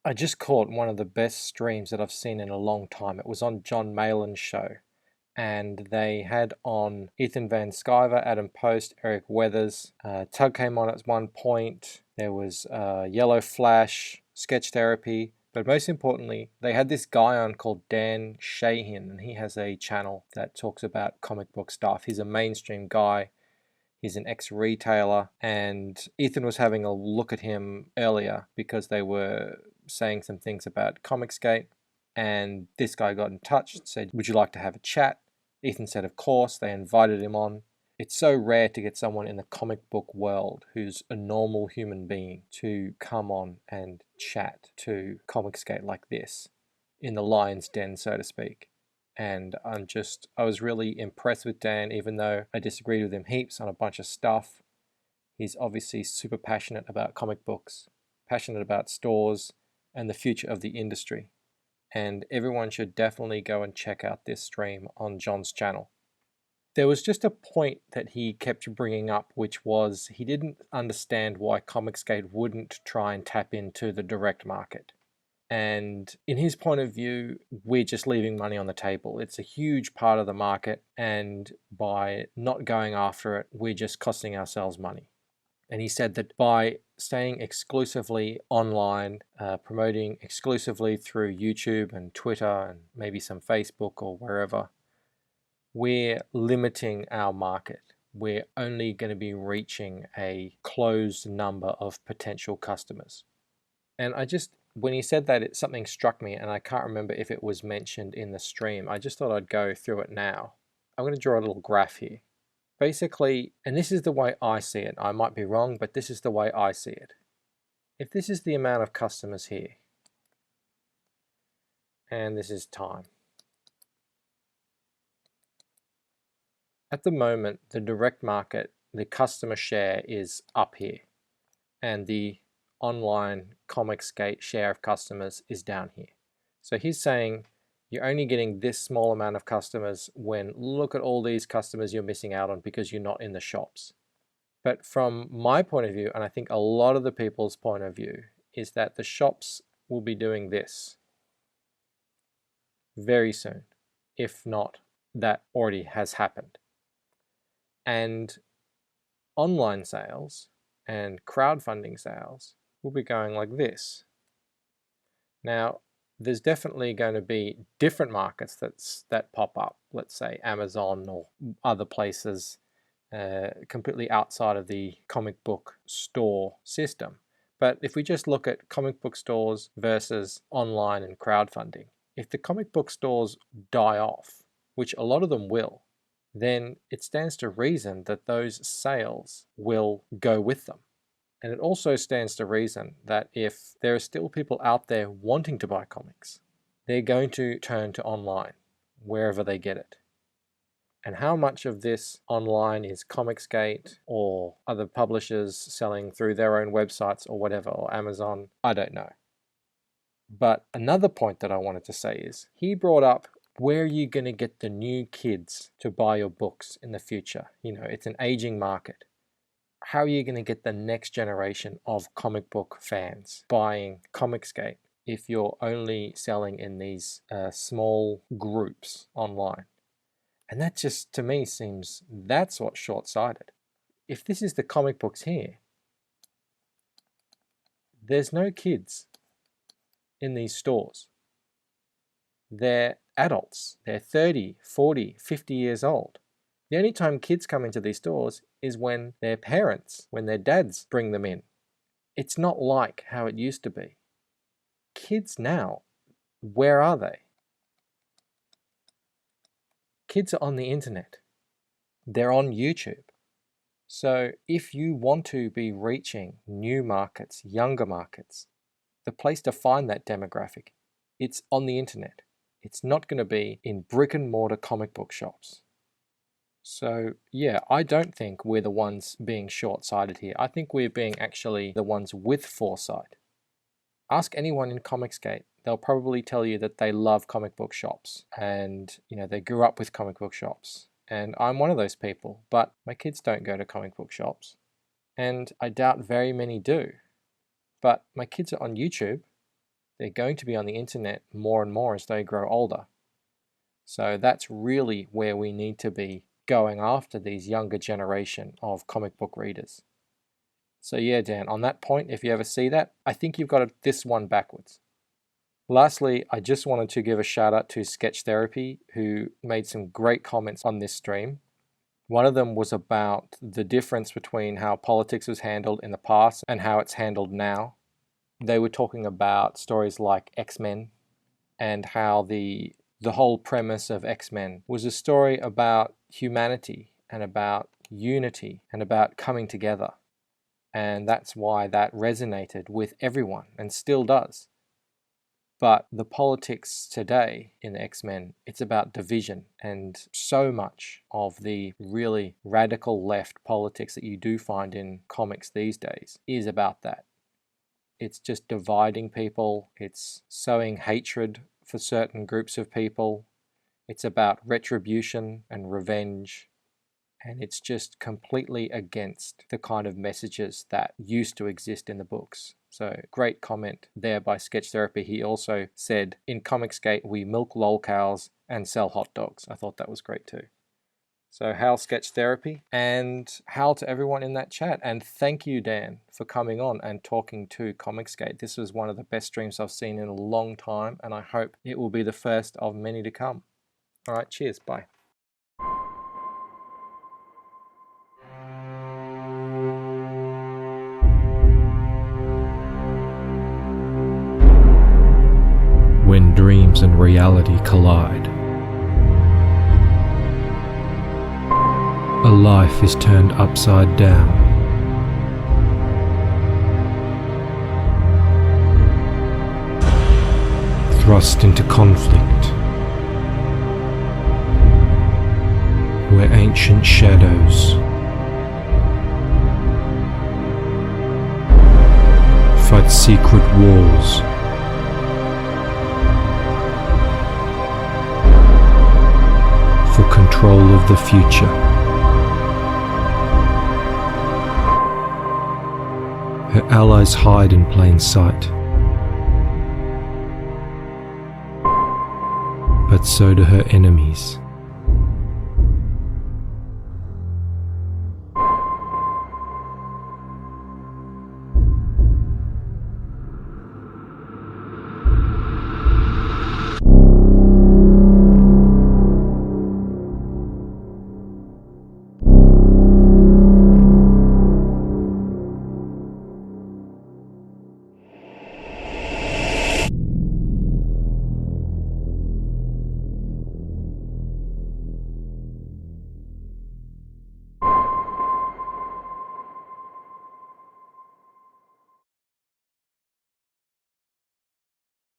I just caught one of the best streams that I've seen in a long time. It was on John Malin's show, and they had on Ethan Van Sciver, Adam Post, Eric Weathers. Tug came on at one point. There was Yellow Flash, Sketch Therapy. But most importantly, they had this guy on called Dan Shahin, and he has a channel that talks about comic book stuff. He's a mainstream guy. He's an ex-retailer, and Ethan was having a look at him earlier because they were saying some things about Comicsgate, and this guy got in touch and said, would you like to have a chat? Ethan said, of course. They invited him on. It's so rare to get someone in the comic book world who's a normal human being to come on and chat to Comicsgate like this, in the lion's den, so to speak. And I was really impressed with Dan, even though I disagreed with him heaps on a bunch of stuff. He's obviously super passionate about comic books, passionate about stores, and the future of the industry. And everyone should definitely go and check out this stream on John's channel. There was just a point that he kept bringing up, which was he didn't understand why Comicsgate wouldn't try and tap into the direct market. And in his point of view, we're just leaving money on the table. It's a huge part of the market, and by not going after it, we're just costing ourselves money. And he said that by staying exclusively online, promoting exclusively through YouTube and Twitter and maybe some Facebook or wherever, we're limiting our market. We're only going to be reaching a closed number of potential customers. And when he said that, something struck me, and I can't remember if it was mentioned in the stream. I just thought I'd go through it now. I'm going to draw a little graph here. Basically, and this is the way I see it. I might be wrong, but this is the way I see it. If this is the amount of customers here, and this is time. At the moment, the direct market, the customer share is up here, and the online Comicsgate share of customers is down here. So he's saying you're only getting this small amount of customers when look at all these customers you're missing out on because you're not in the shops. But from my point of view, and I think a lot of the people's point of view, is that the shops will be doing this very soon, if not that already has happened. And online sales and crowdfunding sales will be going like this. Now, there's definitely going to be different markets that pop up, let's say Amazon or other places completely outside of the comic book store system. But if we just look at comic book stores versus online and crowdfunding, if the comic book stores die off, which a lot of them will, then it stands to reason that those sales will go with them. And it also stands to reason that if there are still people out there wanting to buy comics, they're going to turn to online, wherever they get it. And how much of this online is Comicsgate or other publishers selling through their own websites or whatever, or Amazon, I don't know. But another point that I wanted to say is, he brought up, where are you going to get the new kids to buy your books in the future? You know, it's an aging market. How are you going to get the next generation of comic book fans buying Comicsgate if you're only selling in these small groups online? And that just, to me, seems that's what's short-sighted. If this is the comic books here, there's no kids in these stores. They're adults. They're 30, 40, 50 years old. The only time kids come into these stores is when their parents, when their dads bring them in. It's not like how it used to be. Kids now, where are they? Kids are on the internet. They're on YouTube. So if you want to be reaching new markets, younger markets, the place to find that demographic, it's on the internet. It's not going to be in brick and mortar comic book shops. So yeah, I don't think we're the ones being short-sighted here. I think we're being actually the ones with foresight. Ask anyone in Comicsgate, they'll probably tell you that they love comic book shops and, you know, they grew up with comic book shops. And I'm one of those people, but my kids don't go to comic book shops. And I doubt very many do. But my kids are on YouTube. they're going to be on the internet more and more as they grow older. So that's really where we need to be going after these younger generation of comic book readers. So yeah, Dan, on that point, if you ever see that, I think you've got this one backwards. Lastly, I just wanted to give a shout out to Sketch Therapy, who made some great comments on this stream. One of them was about the difference between how politics was handled in the past and how it's handled now. They were talking about stories like X-Men and how the whole premise of X-Men was a story about humanity and about unity and about coming together. And that's why that resonated with everyone and still does. But the politics today in the X-Men, it's about division, and so much of the really radical left politics that you do find in comics these days is about that. It's just dividing people, it's sowing hatred for certain groups of people, it's about retribution and revenge, and it's just completely against the kind of messages that used to exist in the books. So great comment there by Sketch Therapy. He also said, in Comicsgate, we milk lol cows and sell hot dogs. I thought that was great too. So Hal, Sketch Therapy, and Hal to everyone in that chat. And thank you, Dan, for coming on and talking to Comicsgate. This was one of the best streams I've seen in a long time, and I hope it will be the first of many to come. All right, cheers, bye. When dreams and reality collide, a life is turned upside down. Thrust into conflict, where ancient shadows fight secret wars. For control of the future. Her allies hide in plain sight, but so do her enemies.